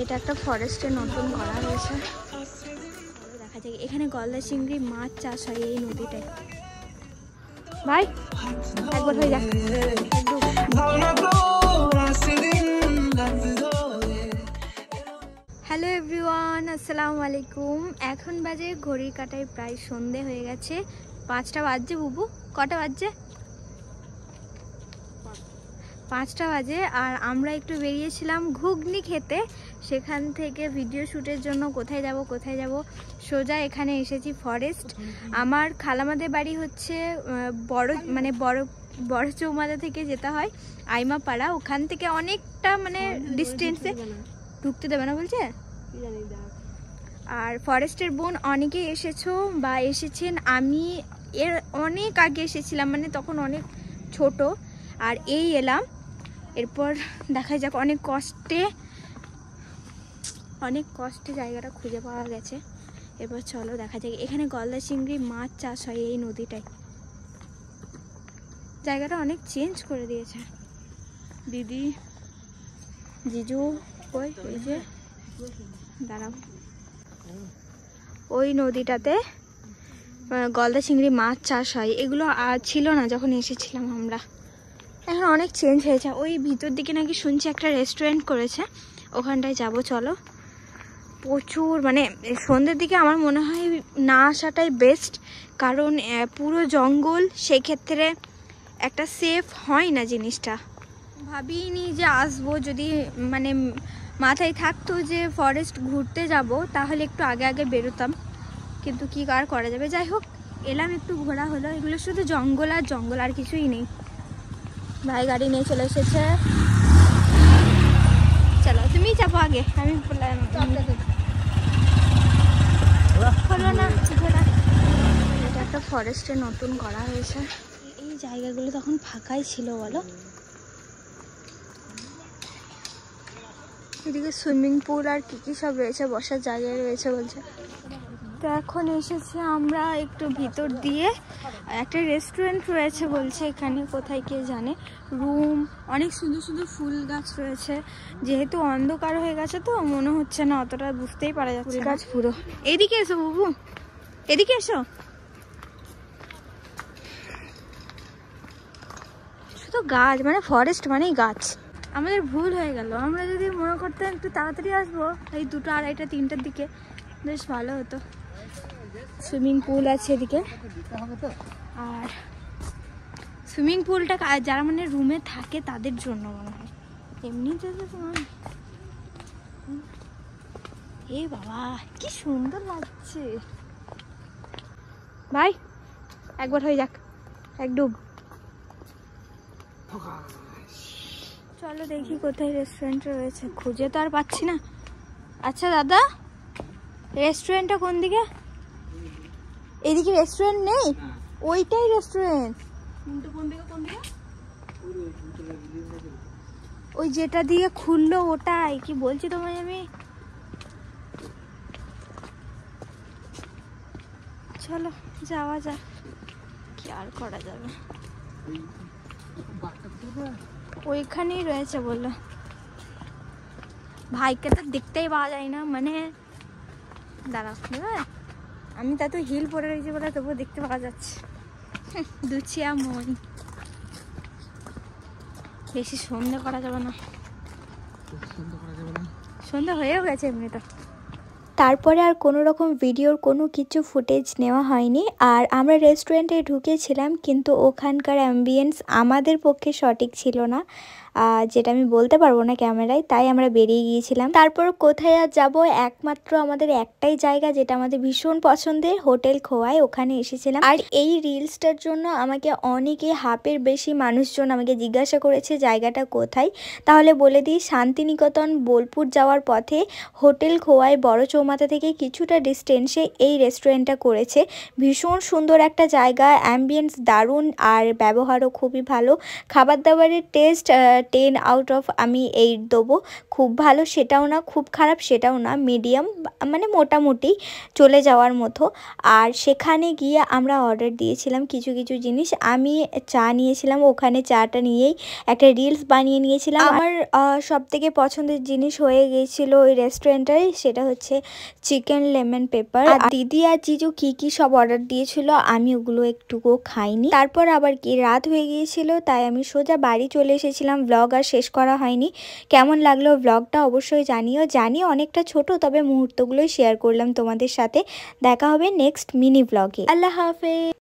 এটা একটা ফরেস্টে নতুন করা হয়েছে। দেখা যায় এখানে গলদা চিংড়ি মাছ চাষ হয় এই নদীটায়। ভাই একবার হয়ে যাক। হ্যালো এভরিওয়ান, আসসালামু আলাইকুম। এখন বাজে ঘড়ির কাঁটায় প্রায় সন্ধে হয়ে গেছে, 5টা বাজছে। বুবু কটা বাজছে? 5টা বাজে। আর আমরা একটু বেরিয়েছিলাম ঘুগনি খেতে। সেখান থেকে ভিডিও শ্যুটের জন্য কোথায় যাব সোজা এখানে এসেছি ফরেস্ট। আমার খালামাদের বাড়ি হচ্ছে বড় চৌমাথা থেকে যেতে হয় আইমাপাড়া। ওখান থেকে অনেকটা ডিস্টেন্সে ঢুকতে দেবে না বলছে। আর ফরেস্টের বোন অনেকে এসেছো বা এসেছেন, আমি এর অনেক আগে এসেছিলাম, তখন অনেক ছোট। আর এই এলাম, এরপর দেখা যাক। অনেক কষ্টে জায়গাটা খুঁজে পাওয়া গেছে। এবার চলো দেখা যাক। এখানে গলদা চিংড়ি মাছ চাষ হয় এই নদীটায়। জায়গাটা অনেক চেঞ্জ করে দিয়েছে। দিদি জিজু ওই যে দাঁড়াও, ওই নদীটাতে গলদা চিংড়ি মাছ চাষ হয়। এগুলো ছিল না যখন এসেছিলাম আমরা। এখন অনেক চেঞ্জ হয়েছে। ওই ভিতর দিকে নাকি শুনছি একটা রেস্টুরেন্ট করেছে, ওখানটায় যাব। চলো। প্রচুর সন্ধ্যের দিকে আমার মনে হয় না আসাটাই বেস্ট, কারণ পুরো জঙ্গল, সেক্ষেত্রে একটা সেফ হয় না জিনিসটা। ভাবিনি যে আসবো, যদি মাথায় থাকতো যে ফরেস্ট ঘুরতে যাব তাহলে একটু আগে আগে বেরোতাম, কিন্তু কি আর করা যাবে। যাই হোক, এলাম, একটু ঘোরা হলো। এগুলো শুধু জঙ্গল আর জঙ্গল, আর কিছুই নেই। ভাই গাড়ি নিয়ে চলে এসেছে। চলো তুমি চাপো আগে, আমি হলো না ঘোরা। এটা একটা ফরেস্টে নতুন করা হয়েছে। এই জায়গাগুলো তখন ফাঁকাই ছিল বলো। এদিকে সুইমিং পুল আর কি সব রয়েছে, বসার জায়গায় রয়েছে বলছে। তো এখন এসেছি আমরা একটু ভিতর দিয়ে, একটা রেস্টুরেন্ট রয়েছে বলছে এখানে, কোথায় কে জানে। রুম, অনেক সুন্দর সুন্দর ফুল গাছ রয়েছে। যেহেতু অন্ধকার হয়ে গেছে তো মনে হচ্ছে না অতটা, বুঝতেই পারা যাচ্ছে গাছ পুরো। এদিকে এসো বুবু, এদিকে এসো। শুধু গাছ, ফরেস্ট মানেই গাছ। আমাদের ভুল হয়ে গেল। আমরা যদি মনে করতাম একটু তাড়াতাড়ি আসবো, এই 2টা, 2:30, 3টার দিকে, বেশ ভালো হতো। সুইমিং পুল আছে এদিকে। আর সুইমিং পুলটা যারা রুমে থাকে তাদের জন্য মনে হয়, এমনিতে তো এ বাবা কি সুন্দর লাগছে। ভাই একবার হয়ে যাক, এক ডুব। চলো দেখি কোথায় রেস্টুরেন্ট রয়েছে, খুঁজে তো আর পাচ্ছি না। আচ্ছা দাদা, রেস্টুরেন্টটা কোন দিকে? এদিকে রেস্টুরেন্ট নেই? ওইটাই রেস্টুরেন্ট। ওই যেটা দিয়ে খুললো ওটাই, কি বলছি তোমায় আমি। চলো যাওয়া যাক, কি আর করা যাবে। ওইখানেই রয়েছে বললো। ভাইকে তো দেখতেই পাওয়া যায় না, দাঁড়াও, আমি তা তো হিল পরে রয়েছি বলে তবুও দেখতে পাওয়া যাচ্ছে। দুচিয়া মন, বেশি সন্ধে করা যাবে না, সন্ধে হয়েও গেছে এমনিটা। তারপরে আর কোনো রকম ভিডিওর কোনো কিছু ফুটেজ নেওয়া হয়নি। আর আমরা রেস্টুরেন্টে ঢুকেছিলাম, কিন্তু ওখানকার অ্যাম্বিয়েন্স আমাদের পক্ষে সঠিক ছিল না, যেটা আমি বলতে পারবো না ক্যামেরায়, তাই আমরা বেরিয়ে গিয়েছিলাম। তারপর কোথায় আর যাবো, একমাত্র আমাদের একটাই জায়গা যেটা আমাদের ভীষণ পছন্দের, হোটেল খোয়াই, ওখানে এসেছিলাম। আর এই রিলসটার জন্য আমাকে অনেকে, হাফের বেশি মানুষজন আমাকে জিজ্ঞাসা করেছে জায়গাটা কোথায়। তাহলে বলে দিই, শান্তিনিকেতন বোলপুর যাওয়ার পথে হোটেল খোয়াই বড় চৌমাথা থেকে কিছুটা ডিস্টেন্সে এই রেস্টুরেন্টটা করেছে। ভীষণ সুন্দর একটা জায়গা, অ্যাম্বিয়েন্স দারুণ, আর ব্যবহারও খুবই ভালো। খাবার দাবারের টেস্ট 10 আউট অফ আমি 8 দেবো। খুব ভালো সেটাও না, খুব খারাপ সেটাও না, মিডিয়াম, মানে মোটামুটি চলে যাওয়ার মতো। আর সেখানে গিয়ে আমরা অর্ডার দিয়েছিলাম কিছু কিছু জিনিস। আমি চা নিয়েছিলাম, ওখানে চাটা নিয়েই একটা রিলস বানিয়ে নিয়েছিলাম। আমার সবথেকে পছন্দের জিনিস হয়ে গিয়েছিল ওই রেস্টুরেন্টটাই, সেটা হচ্ছে চিকেন লেমন পেপার। আর দিদি আর জিজু কি সব অর্ডার দিয়েছিল, আমি ওগুলো একটুকুও খাইনি। তারপর আবার কি রাত হয়ে গিয়েছিল, তাই আমি সোজা বাড়ি চলে এসেছিলাম। ব্লগ আর শেষ করা হয়নি। কেমন লাগলো ব্লগটা অবশ্যই জানিও অনেকটা ছোট, তবে মুহূর্তগুলোই শেয়ার করলাম তোমাদের সাথে। দেখা হবে নেক্সট মিনি ব্লগে। আল্লাহ হাফেজ।